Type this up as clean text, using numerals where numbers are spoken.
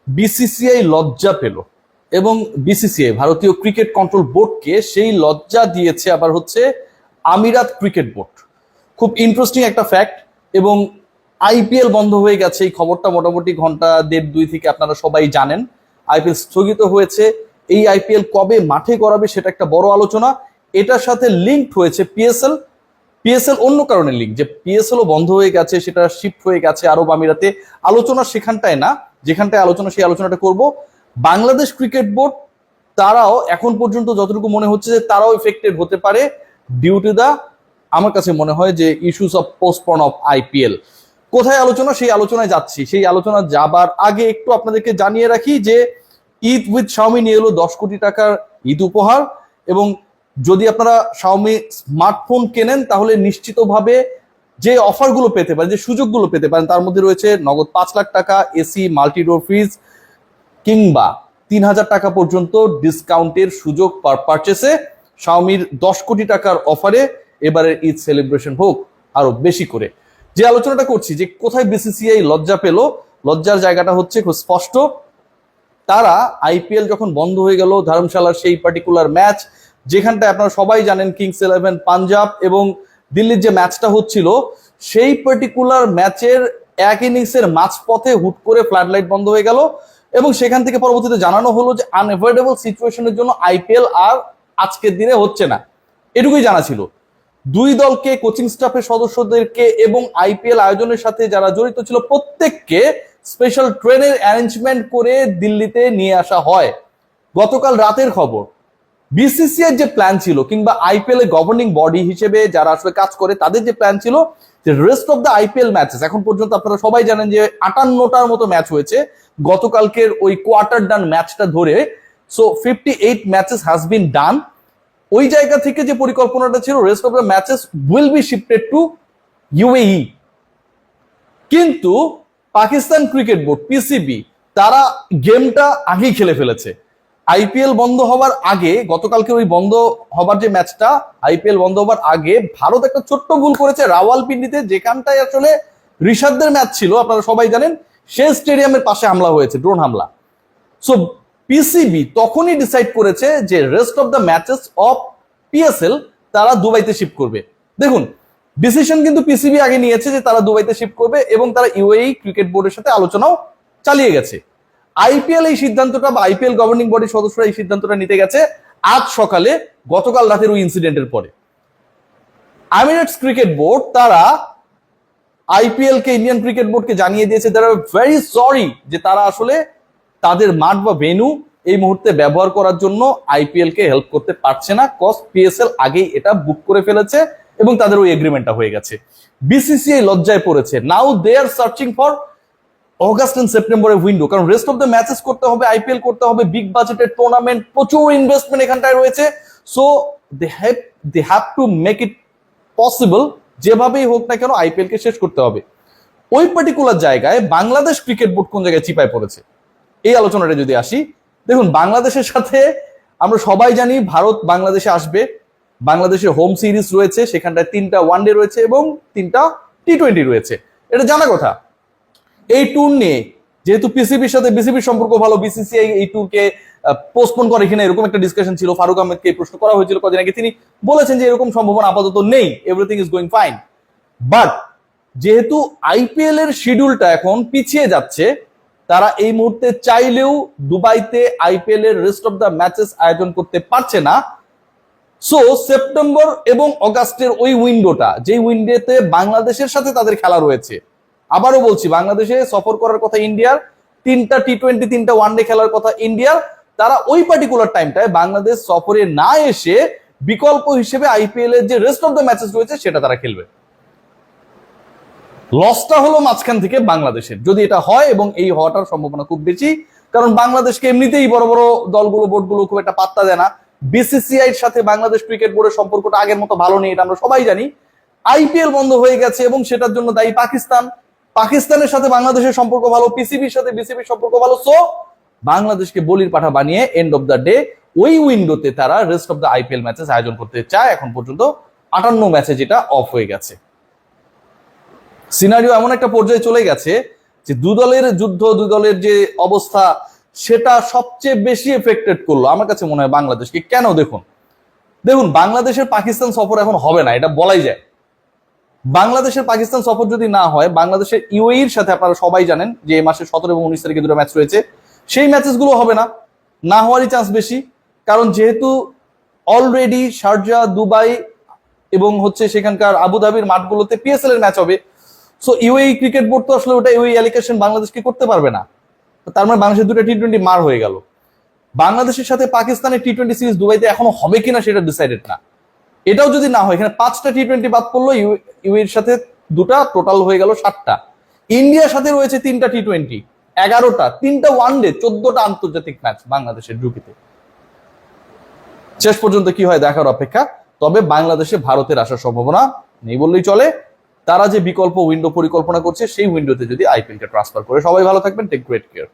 BCCI লজ্জা পেল এবং বিসিসিআই ভারতীয় ক্রিকেট কন্ট্রোল বোর্ডকে সেই লজ্জা দিয়েছে আবার হচ্ছে আমিরাত ক্রিকেট বোর্ড। খুব ইন্টারেস্টিং একটা ফ্যাক্ট। এবং আইপিএল বন্ধ হয়ে গেছে, এই খবরটা মোটামুটি ঘন্টা দেড় দুই থেকে আপনারা সবাই জানেন। আইপিএল স্থগিত হয়েছে। এই আইপিএল কবে মাঠে করাবে সেটা একটা বড় আলোচনা। এটার সাথে লিঙ্কড হয়েছে পিএসএল। পিএসএল অন্য কারণে লিঙ্ক, যে পিএসএল ও বন্ধ হয়ে গেছে, সেটা শিফট হয়ে গেছে আরব আমিরাতে। আলোচনা সেখানটায় না, যেখানটায় আলোচনা সেই আলোচনাটা করব। বাংলাদেশ ক্রিকেট বোর্ড তারাও এখন পর্যন্ত যতটুকু মনে হচ্ছে যে তারাও এফেক্টেড হতে পারে ডিউ টু দা, আমার কাছে মনে হয় যে issues of postpone of IPL. কোথায় আলোচনা, সেই আলোচনায় যাচ্ছি। সেই আলোচনা যাবার আগে একটু আপনাদেরকে জানিয়ে রাখি যে ঈদ উইথ শাওমি নিয়ে এলো 10 কোটি টাকার ঈদ উপহার। এবং যদি আপনারা শাওমি স্মার্টফোন কেনেন তাহলে নিশ্চিতভাবে যে অফারগুলো পেতে পারেন, যে সুযোগগুলো পেতে পারেন, তার মধ্যে রয়েছে নগদ 5 লাখ টাকা, এসি, মাল্টিডোর ফ্রিজ, কিংবা 3,000 টাকা পর্যন্ত ডিসকাউন্টের সুযোগ পার পারচেসে। শাওমির 10 কোটি টাকার অফারে এবারের ঈদ সেলিব্রেশন হোক আরো বেশি করে। যে আলোচনাটা করছি যে কোথায় বিসিসিআই লজ্জা পেল, লজ্জার জায়গাটা হচ্ছে খুব স্পষ্ট। তারা আইপিএল যখন বন্ধ হয়ে গেল, ধর্মশালার সেই পার্টিকুলার ম্যাচ যেখানটায় আপনারা সবাই জানেন কিংস ইলেভেন পাঞ্জাব এবং দিল্লির যে ম্যাচটা হচ্ছিল, সেই পার্টিকুলার ম্যাচের এক ইনিংসের মাঝপথে হুট করে ফ্লাড লাইট বন্ধ হয়ে গেল এবং সেখান থেকে পরবর্তীতে জানানো হলো যে আনএভয়েডেবল সিচুয়েশনের জন্য আইপিএল আর আজকের দিনে হচ্ছে না। এটুকুই জানা ছিল। দুই দলকে, কোচিং স্টাফের সদস্যদেরকে এবং আইপিএল আয়োজনের সাথে যারা জড়িত ছিল প্রত্যেককে স্পেশাল ট্রেনের অ্যারেঞ্জমেন্ট করে দিল্লিতে নিয়ে আসা হয়। গতকাল রাতের খবর, বিসিসিআই যে প্ল্যান ছিল কিংবা আইপিএল এর গভর্নিং বডি হিসেবে যারা আসলে কাজ করে তাদের যে প্ল্যান ছিল যে rest of the IPL matches, এখন পর্যন্ত আপনারা সবাই জানেন যে 58টার মতো ম্যাচ হয়েছে গতকালকের ওই কোয়ার্টার ডান ম্যাচটা ধরে। সো 58 ম্যাচেস হ্যাজ বিন ডান। ওই জায়গা থেকে যে পরিকল্পনাটা ছিল rest of the matches will be shifted to UAE. কিন্তু পাকিস্তান ক্রিকেট বোর্ড পিসিবি তারা গেমটা আগেই খেলে ফেলেছে। আইপিএল বন্ধ হবার আগে, গতকালকে ওই বন্ধ হবার যে ম্যাচটা, আইপিএল বন্ধ হবার আগে ভারত একটা ছোট্ট ভুল করেছে রাওয়ালপিন্ডিতে, যেখানটায় আসলে ঋষাদদের ম্যাচ ছিল আপনারা সবাই জানেন, সেই স্টেডিয়ামের পাশে হামলা হয়েছে, ড্রোন হামলা। সো পিসিবি তখনই ডিসাইড করেছে যে rest of the matches of PSL তারা দুবাইতে শিফট করবে। দেখুন, ডিসিশন কিন্তু পিসিবি আগে নিয়েছে যে তারা দুবাইতে শিফট করবে এবং তারা ইউএই ক্রিকেট বোর্ডের সাথে আলোচনাও চালিয়ে গেছে। আইপিএল এই সিদ্ধান্তটা বা আইপিএল গভর্নিং বডির সদস্যরা এই সিদ্ধান্তটা নিতে গেছে আজ সকালে, গতকাল রাতের ওই ইনসিডেন্টের পরে। আমিরেটস ক্রিকেট বোর্ড তারা আইপিএল কে, ইন্ডিয়ান ক্রিকেট বোর্ডকে জানিয়ে দিয়েছে তারা ভেরি সরি যে তারা আসলে তাদের মাঠ বা ভেন্যু এই মুহূর্তে ব্যবহার করার জন্য আইপিএল কে হেল্প করতে পারছে না, কজ পিএসএল আগেই এটা বুক করে ফেলেছে এবং তাদের ওই এগ্রিমেন্টটা হয়ে গেছে। বিসিসিআই লজ্জায় পড়েছে। Now they are searching for August and সেপ্টেম্বরের উইন্ডো, কারণ রেস্ট অফ দ্য ম্যাচেস করতে হবে, আইপিএল করতে হবে, বিগ বাজেটের টুর্নামেন্ট, প্রচুর ইনভেস্টমেন্ট এখানটায় রয়েছে। So they have to make it possible, যেভাবেই হোক না কেন আইপিএল কে শেষ করতে হবে। ওই পার্টিকুলার জায়গায় বাংলাদেশ ক্রিকেট বোর্ড কোন জায়গায় চিপায় পড়েছে এই আলোচনাটা যদি আসি, দেখুন বাংলাদেশের সাথে আমরা সবাই জানি ভারত বাংলাদেশে আসবে। বাংলাদেশের হোম সিরিজ রয়েছে, সেখানটায় 3টা ওয়ানডে রয়েছে এবং 3টা টি20 রয়েছে, এটা জানা কথা। এই ট্যুর নিয়ে যেহেতু পিসিবির সাথে বিসিবির সম্পর্ক ভালো, বিসিসিআই এই ট্যুরকে পোস্টপোন করে কিনা এরকম একটা ডিসকাশন ছিল। ফারুক আহমেদকে প্রশ্ন করা হয়েছিল কদিন আগে, তিনি বলেছেন যে এরকম সম্ভাবনা আপাতত নেই, everything is going fine. But যেহেতু আইপিএল এর শিডিউলটা এখন পিছিয়ে যাচ্ছে, তারা এই মুহূর্তে চাইলেও দুবাইতে আইপিএল এর রেস্ট অফ দ্য ম্যাচেস আয়োজন করতে পারছে না। সো সেপ্টেম্বর এবং অগাস্টের ওই উইন্ডোটা, যে উইন্ডোতে বাংলাদেশের সাথে তাদের খেলা রয়েছে, আবারও বলছি বাংলাদেশে সফর করার কথা ইন্ডিয়ার, 3টা টি20, 3টা ওয়ানডে খেলার কথা ইন্ডিয়ার, তারা ওই পার্টিকুলার টাইমটায় বাংলাদেশ সফরে না এসে বিকল্প হিসেবে আইপিএল এর যে রেস্ট অফ দ্য ম্যাচেস রয়েছে সেটা তারা খেলবে। লসটা হলো মাঝখান থেকে বাংলাদেশের, যদি এটা হয়, এবং এই হওয়াটার সম্ভাবনা খুব বেশি, কারণ বাংলাদেশকে এমনিতেই বড় বড় দলগুলো, বোর্ডগুলো খুব একটা পাত্তা দেয় না। বিসিসিআই এর সাথে বাংলাদেশ ক্রিকেট বোর্ডের সম্পর্কটা আগের মতো ভালো নেই, এটা আমরা সবাই জানি। আইপিএল বন্ধ হয়ে গেছে এবং সেটার জন্য দায়ী পাকিস্তান। পাকিস্তানের সাথে বাংলাদেশের সম্পর্ক ভালো, পিসিবির সাথে বিসিবির সম্পর্ক ভালো। সো বাংলাদেশকে বলির পাঠা বানিয়ে এন্ড অফ দ্য ডে ওই উইন্ডোতে তারা rest of the IPL matches আয়োজন করতে চায়। এখন পর্যন্ত 58 ম্যাচে যেটা অফ হয়ে গেছে। সিনারিও এমন একটা পর্যায়ে চলে গেছে যে দুদলের যুদ্ধ, দুদলের যে অবস্থা, সেটা সবচেয়ে বেশি এফেক্টেড করলো আমার কাছে মনে হয় বাংলাদেশকে। কেন? দেখুন বাংলাদেশের পাকিস্তান সফর এখন হবে না, এটা বলাই যায়। বাংলাদেশের পাকিস্তান সফর যদি না হয়, বাংলাদেশের ইউএইর সাথে আপনারা সবাই জানেন যে এই মাসের 17 এবং 19 তারিখে দুটো ম্যাচ রয়েছে, সেই ম্যাচেসগুলো হবে না, না হওয়ারই চান্স বেশি। কারণ যেহেতু অলরেডি শারজা, দুবাই এবং সেখানকার আবুধাবির মাঠগুলোতে পিএসএল এর ম্যাচ হবে। সো ইউএই ক্রিকেট বোর্ড তো আসলে ওটা ইউএই অ্যালিকেশন বাংলাদেশকে করতে পারবে না। তার মানে বাংলাদেশের দুটো টি-20 মার হয়ে গেল। বাংলাদেশের সাথে পাকিস্তানের টি-20 সিরিজ দুবাইতে এখনো হবে কিনা সেটা ডিসাইডেড না। এটাও যদি না হয়, এখানে 5টা টি-20 বাদ পড়লো, ইউএর সাথে 2টা, টোটাল হয়ে গেল 7টা। ইন্ডিয়ার সাথে রয়েছে 3টা টি-20, 11টা, 3টা ওয়ানডে, 14টা আন্তর্জাতিক ম্যাচ বাংলাদেশের ঢুকিতে। শেষ পর্যন্ত কি হয় দেখার অপেক্ষা। তবে বাংলাদেশে ভারতের আসার সম্ভাবনা নেই বললেই চলে। তারা যে বিকল্প উইন্ডো পরিকল্পনা করছে, সেই উইন্ডোতে যদি আইপিএলটা ট্রান্সফার করে। সবাই ভালো থাকবেন, টেক গ্রেট কেয়ার।